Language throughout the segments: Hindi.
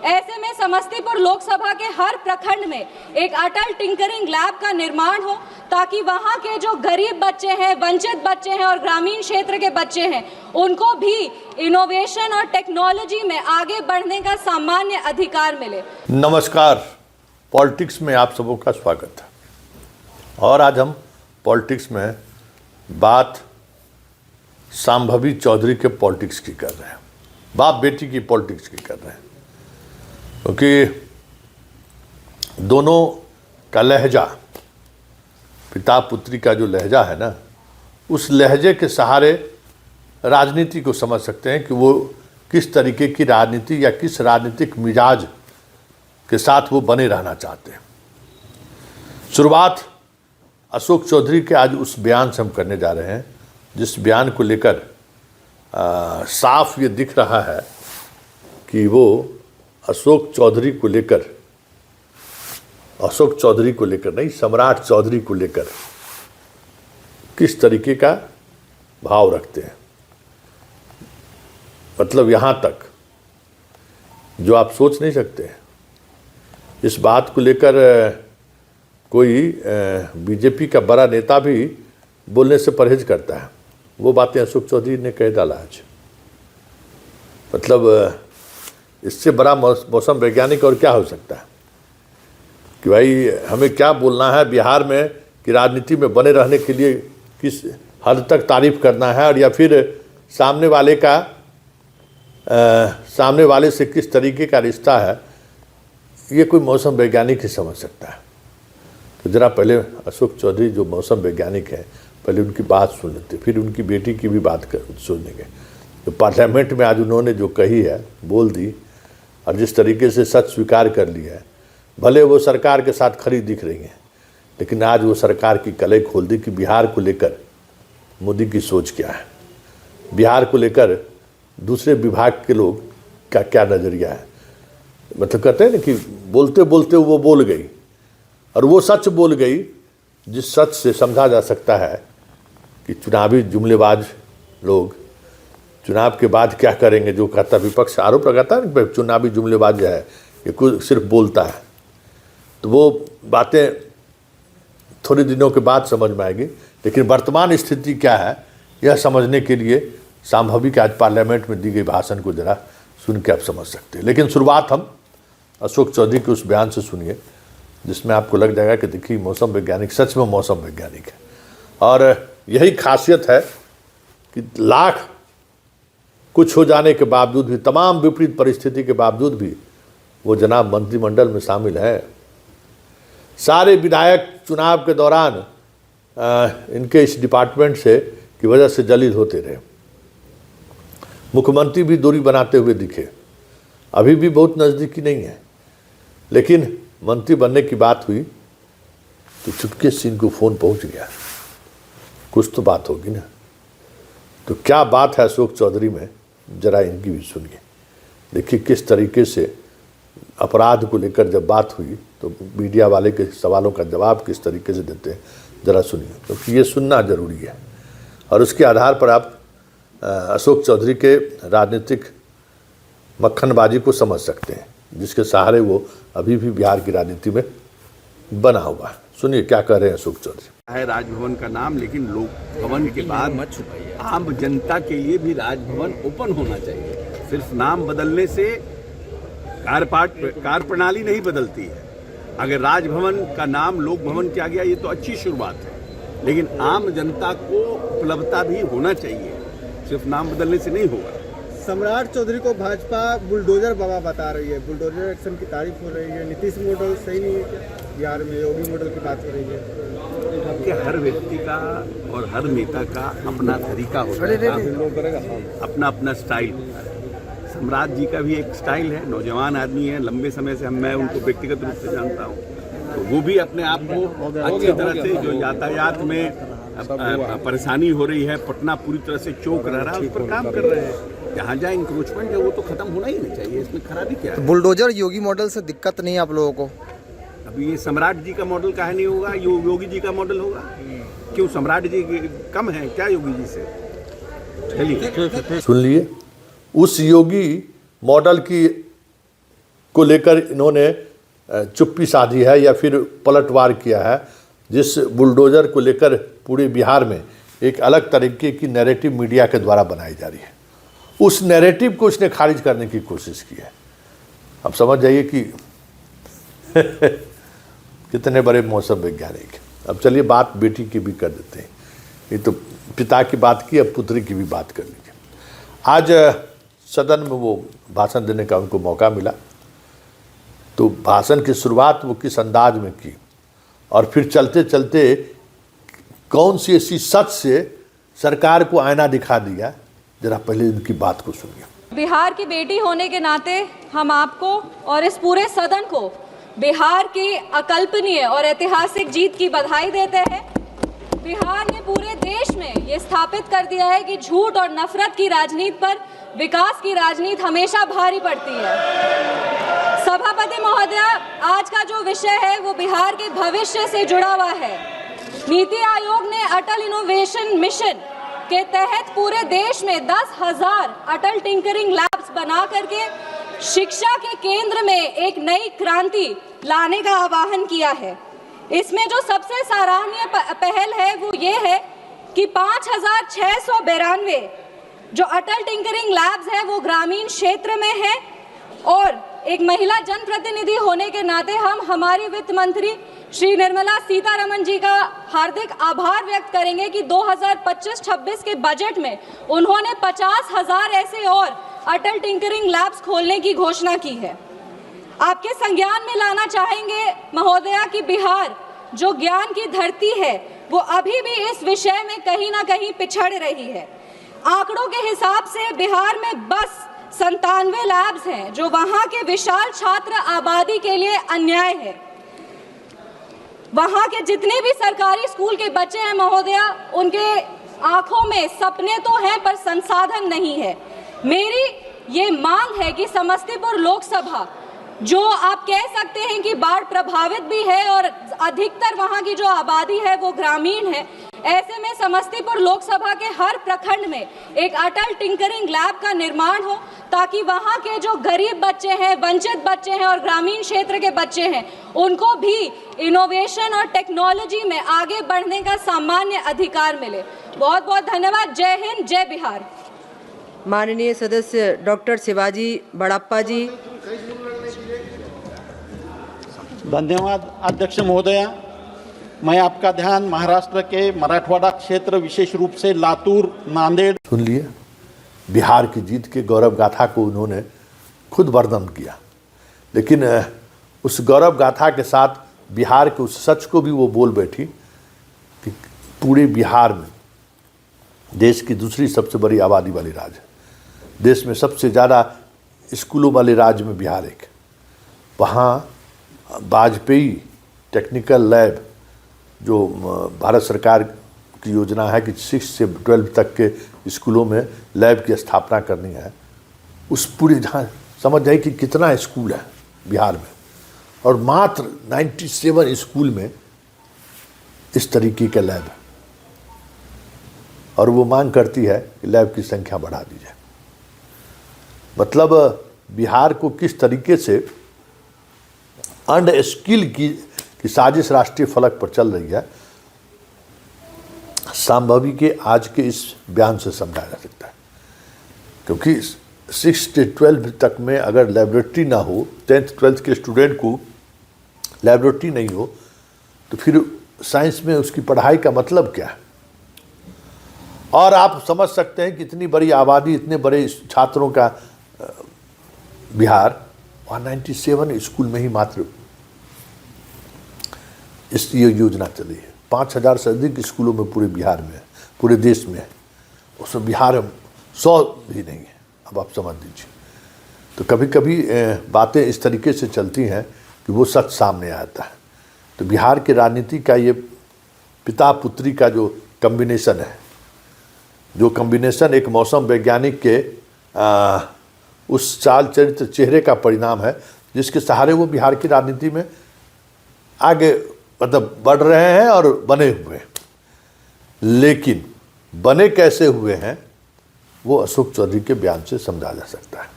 ऐसे में समस्तीपुर लोकसभा के हर प्रखंड में एक अटल टिंकरिंग लैब का निर्माण हो, ताकि वहां के जो गरीब बच्चे हैं, वंचित बच्चे हैं और ग्रामीण क्षेत्र के बच्चे हैं, उनको भी इनोवेशन और टेक्नोलॉजी में आगे बढ़ने का सामान्य अधिकार मिले। नमस्कार, पॉलिटिक्स में आप सबों का स्वागत है। और आज हम पॉलिटिक्स में बात शांभवी चौधरी के पॉलिटिक्स की कर रहे हैं, बाप बेटी की पॉलिटिक्स की कर रहे हैं, क्योंकि दोनों का लहजा, पिता पुत्री का जो लहजा है ना, उस लहजे के सहारे राजनीति को समझ सकते हैं कि वो किस तरीके की राजनीति या किस राजनीतिक मिजाज के साथ वो बने रहना चाहते हैं। शुरुआत अशोक चौधरी के आज उस बयान से हम करने जा रहे हैं, जिस बयान को लेकर साफ ये दिख रहा है कि वो अशोक चौधरी को लेकर नहीं, सम्राट चौधरी को लेकर किस तरीके का भाव रखते हैं। मतलब यहाँ तक जो आप सोच नहीं सकते हैं। इस बात को लेकर कोई बीजेपी का बड़ा नेता भी बोलने से परहेज करता है। वो बातें अशोक चौधरी ने कह डाला आज। मतलब इससे बड़ा मौसम वैज्ञानिक और क्या हो सकता है कि भाई हमें क्या बोलना है बिहार में कि राजनीति में बने रहने के लिए किस हद तक तारीफ करना है, और या फिर सामने वाले से किस तरीके का रिश्ता है, ये कोई मौसम वैज्ञानिक ही समझ सकता है। तो ज़रा पहले अशोक चौधरी जो मौसम वैज्ञानिक हैं, पहले उनकी बात सुन लेते, फिर उनकी बेटी की भी बात सुनेंगे। तो पार्लियामेंट में आज उन्होंने जो कही है, बोल दी, और जिस तरीके से सच स्वीकार कर लिया है। भले वो सरकार के साथ खड़ी दिख रही हैं, लेकिन आज वो सरकार की कलई खोल दी कि बिहार को लेकर मोदी की सोच क्या है, बिहार को लेकर दूसरे विभाग के लोग का क्या नज़रिया है। मतलब कहते हैं ना कि बोलते बोलते वो बोल गई, और वो सच बोल गई जिस सच से समझा जा सकता है कि चुनावी जुमलेबाज लोग चुनाव के बाद क्या करेंगे। जो कहता विपक्ष आरोप लगाता है ना, चुनावी जुमलेबाज जो है ये कुछ सिर्फ बोलता है, तो वो बातें थोड़े दिनों के बाद समझ में आएगी। लेकिन वर्तमान स्थिति क्या है, यह समझने के लिए शांभवी के आज पार्लियामेंट में दी गई भाषण को जरा सुन के आप समझ सकते हैं। लेकिन शुरुआत हम अशोक चौधरी के उस बयान से सुनिए, जिसमें आपको लग जाएगा कि देखिए मौसम वैज्ञानिक सच में मौसम वैज्ञानिक है। और यही खासियत है कि लाख कुछ हो जाने के बावजूद भी, तमाम विपरीत परिस्थिति के बावजूद भी वो जनाब मंत्रिमंडल में शामिल है। सारे विधायक चुनाव के दौरान इनके इस डिपार्टमेंट से की वजह से जलील होते रहे। मुख्यमंत्री भी दूरी बनाते हुए दिखे, अभी भी बहुत नज़दीकी नहीं है, लेकिन मंत्री बनने की बात हुई तो चुपके से इनको फ़ोन पहुंच गया। कुछ तो बात होगी ना। तो क्या बात है अशोक चौधरी में, जरा इनकी भी सुनिए। देखिए किस तरीके से अपराध को लेकर जब बात हुई तो मीडिया वाले के सवालों का जवाब किस तरीके से देते हैं, ज़रा सुनिए, क्योंकि ये सुनना ज़रूरी है। और उसके आधार पर आप अशोक चौधरी के राजनीतिक मक्खनबाजी को समझ सकते हैं, जिसके सहारे वो अभी भी बिहार की राजनीति में बना हुआ है। सुनिए क्या कह रहे हैं अशोक चौधरी। है राजभवन का नाम, लेकिन लोक भवन के बाद आम जनता के लिए भी राजभवन ओपन होना चाहिए। सिर्फ नाम बदलने से कार्य प्रणाली नहीं बदलती है। अगर राजभवन का नाम लोक भवन किया गया, ये तो अच्छी शुरुआत है, लेकिन आम जनता को उपलब्धता भी होना चाहिए, सिर्फ नाम बदलने से नहीं होगा। सम्राट चौधरी को भाजपा बुलडोजर बाबा बता रही है, बुलडोजर एक्शन की तारीफ हो रही है। नीतीश मॉडल सही नहीं है क्या? बिहार में योगी मॉडल की बात हो रही है कि हर व्यक्ति का और हर नेता का अपना तरीका होता है, अपना अपना स्टाइल होता है। सम्राट जी का भी एक स्टाइल है, नौजवान आदमी है, लंबे समय से मैं उनको व्यक्तिगत रूप से जानता हूँ, तो वो भी अपने आप को अच्छी तरह से, जो यातायात में परेशानी हो रही है, पटना पूरी तरह से चौक रह रहा है, उस पर काम कर रहे हैं। जहाँ जहाँ इंक्रोचमेंट है वो तो खत्म होना ही नहीं चाहिए, इसमें खराबी क्या है? बुलडोजर योगी मॉडल से दिक्कत नहीं है आप लोगों को? अभी ये सम्राट जी का मॉडल काहे नहीं होगा, योगी जी का मॉडल होगा? क्यों सम्राट जी कम है क्या योगी जी से? चलिए सुन लिए, उस योगी मॉडल की को लेकर इन्होंने चुप्पी साधी है या फिर पलटवार किया है, जिस बुलडोज़र को लेकर पूरे बिहार में एक अलग तरीके की नैरेटिव मीडिया के द्वारा बनाई जा रही है, उस नैरेटिव को इसने खारिज करने की कोशिश की है। अब समझ जाइए कि कितने बड़े मौसम वैज्ञानिक। अब चलिए बात बेटी की भी कर देते हैं। ये तो पिता की बात की, अब पुत्री की भी बात कर लीजिए। आज सदन में वो भाषण देने का उनको मौका मिला, तो भाषण की शुरुआत वो किस अंदाज में की और फिर चलते चलते कौन सी ऐसी सच से सरकार को आईना दिखा दिया, जरा पहले इनकी बात को सुनिए। बिहार की बेटी होने के नाते हम आपको और इस पूरे सदन को बिहार की अकल्पनीय और ऐतिहासिक जीत की बधाई देते हैं। बिहार ने पूरे देश में ये स्थापित कर दिया है कि झूठ और नफरत की राजनीति पर विकास की राजनीति हमेशा भारी पड़ती है। सभापति महोदय, आज का जो विषय है वो बिहार के भविष्य से जुड़ा हुआ है। नीति आयोग ने अटल इनोवेशन मिशन के तहत पूरे देश में 10,000 अटल टिंकरिंग लैब्स बना करके शिक्षा के केंद्र में एक नई क्रांति लाने का आह्वान किया है। इसमें जो सबसे सराहनीय पहल है वो ये है कि 5,692 जो अटल टिंकरिंग लैब्स हैं वो ग्रामीण क्षेत्र में है। और एक महिला जनप्रतिनिधि होने के नाते हम हमारी वित्त मंत्री श्री निर्मला सीतारमण जी का हार्दिक आभार व्यक्त करेंगे कि 2025-26 के बजट में उन्होंने 50,000 ऐसे और अटल टिंकरिंग लैब्स खोलने की घोषणा की है। आपके संज्ञान में लाना चाहेंगे महोदया कि बिहार जो ज्ञान की धरती है वो अभी भी इस विषय में कहीं ना कहीं पिछड़ रही है। आंकड़ों के हिसाब से बिहार में बस 97 लैब्स हैं, जो वहां के विशाल छात्र आबादी के लिए अन्याय है। वहां के जितने भी सरकारी स्कूल के बच्चे हैं महोदया, उनके आंखों में सपने तो हैं पर संसाधन नहीं है। मेरी ये मांग है कि समस्तीपुर लोकसभा, जो आप कह सकते हैं कि बाढ़ प्रभावित भी है और अधिकतर वहां की जो आबादी है वो ग्रामीण है, ऐसे में समस्तीपुर लोकसभा के हर प्रखंड में एक अटल टिंकरिंग लैब का निर्माण हो, ताकि वहां के जो गरीब बच्चे हैं, वंचित बच्चे हैं और ग्रामीण क्षेत्र के बच्चे हैं, उनको भी इनोवेशन और टेक्नोलॉजी में आगे बढ़ने का सामान्य अधिकार मिले। बहुत बहुत धन्यवाद। जय हिंद, जय बिहार। माननीय सदस्य डॉक्टर शिवाजी बड़प्पा जी। धन्यवाद अध्यक्ष महोदया। मैं आपका ध्यान महाराष्ट्र के मराठवाड़ा क्षेत्र, विशेष रूप से लातूर, नांदेड़। सुन लिए, बिहार की जीत के गौरव गाथा को उन्होंने खुद वर्णन किया, लेकिन उस गौरव गाथा के साथ बिहार के उस सच को भी वो बोल बैठी कि पूरे बिहार में देश की दूसरी सबसे बड़ी आबादी वाली राज्य, देश में सबसे ज़्यादा स्कूलों वाले राज्य में बिहार एक। वहाँ वाजपेयी टेक्निकल लैब, जो भारत सरकार की योजना है कि 6 से 12 तक के स्कूलों में लैब की स्थापना करनी है, उस पूरे जहाँ समझ जाए कि कितना स्कूल है बिहार में, और मात्र 97 स्कूल में इस तरीके के लैब है, और वो मांग करती है कि लैब की संख्या बढ़ा दी जाए। मतलब बिहार को किस तरीके से अनस्किल की साजिश राष्ट्रीय फलक पर चल रही है, संभवी के आज के इस बयान से समझाया जा सकता है। क्योंकि 6 से 12 तक में अगर लेबोरेटरी ना हो, 10th 12th के स्टूडेंट को लेबोरेटरी नहीं हो, तो फिर साइंस में उसकी पढ़ाई का मतलब क्या है। और आप समझ सकते हैं कि इतनी बड़ी आबादी, इतने बड़े छात्रों का बिहार, वहाँ 97 स्कूल में ही मात्र इस ये योजना चली है। 5,000 से अधिक स्कूलों में पूरे बिहार में है, पूरे देश में है, उसमें बिहार में 100 भी नहीं है। अब आप समझ लीजिए। तो कभी कभी बातें इस तरीके से चलती हैं कि वो सच सामने आता है। तो बिहार की राजनीति का ये पिता पुत्री का जो कम्बिनेशन है, जो कम्बिनेशन एक मौसम वैज्ञानिक के उस चाल चरित्र चेहरे का परिणाम है, जिसके सहारे वो बिहार की राजनीति में आगे मतलब बढ़ रहे हैं और बने हुए हैं। लेकिन बने कैसे हुए हैं वो अशोक चौधरी के बयान से समझा जा सकता है।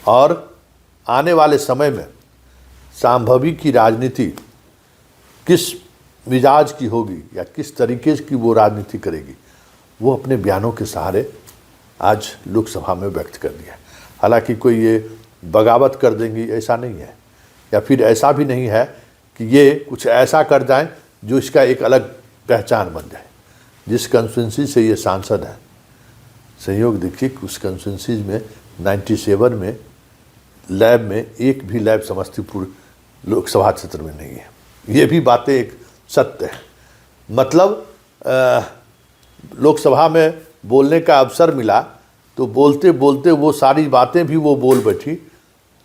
और आने वाले समय में संभवी की राजनीति किस मिजाज की होगी या किस तरीके की वो राजनीति करेगी, वो अपने बयानों के सहारे आज लोकसभा में व्यक्त कर दिया। हालांकि कोई ये बगावत कर देंगी ऐसा नहीं है, या फिर ऐसा भी नहीं है कि ये कुछ ऐसा कर जाएं जो इसका एक अलग पहचान बन जाए। जिस कंस्टिट्यूंसी से ये सांसद हैं, संयोग देखिए कि उस कंस्टिट्यूंसी में 97 में लैब में एक भी लैब समस्तीपुर लोकसभा क्षेत्र में नहीं है। ये भी बातें एक सत्य है। मतलब लोकसभा में बोलने का अवसर मिला तो बोलते बोलते वो सारी बातें भी वो बोल बैठी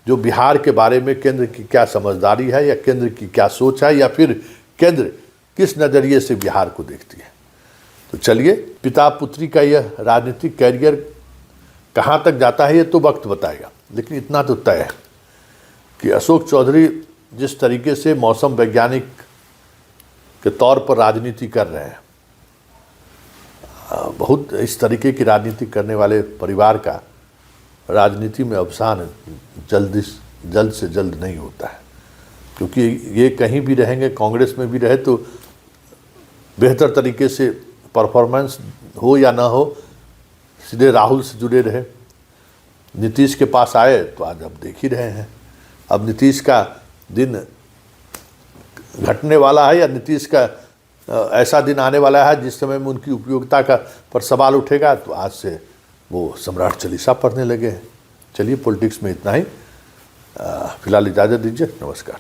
जो बिहार के बारे में केंद्र की क्या समझदारी है या केंद्र की क्या सोच है या फिर केंद्र किस नज़रिए से बिहार को देखती है। तो चलिए, पिता पुत्री का यह राजनीतिक कैरियर कहाँ तक जाता है ये तो वक्त बताएगा, लेकिन इतना तो तय है कि अशोक चौधरी जिस तरीके से मौसम वैज्ञानिक के तौर पर राजनीति कर रहे हैं, बहुत इस तरीके की राजनीति करने वाले परिवार का राजनीति में अवसान जल्द से जल्द नहीं होता है, क्योंकि ये कहीं भी रहेंगे, कांग्रेस में भी रहे तो बेहतर तरीके से परफॉर्मेंस हो या ना हो, सीधे राहुल से जुड़े रहे। नीतीश के पास आए तो आज अब देख ही रहे हैं, अब नीतीश का दिन घटने वाला है या नीतीश का ऐसा दिन आने वाला है जिस समय में उनकी उपयोगिता का पर सवाल उठेगा, तो आज से वो सम्राट चालीसा पढ़ने लगे हैं। चलिए, पॉलिटिक्स में इतना ही। फिलहाल इजाज़त दीजिए, नमस्कार।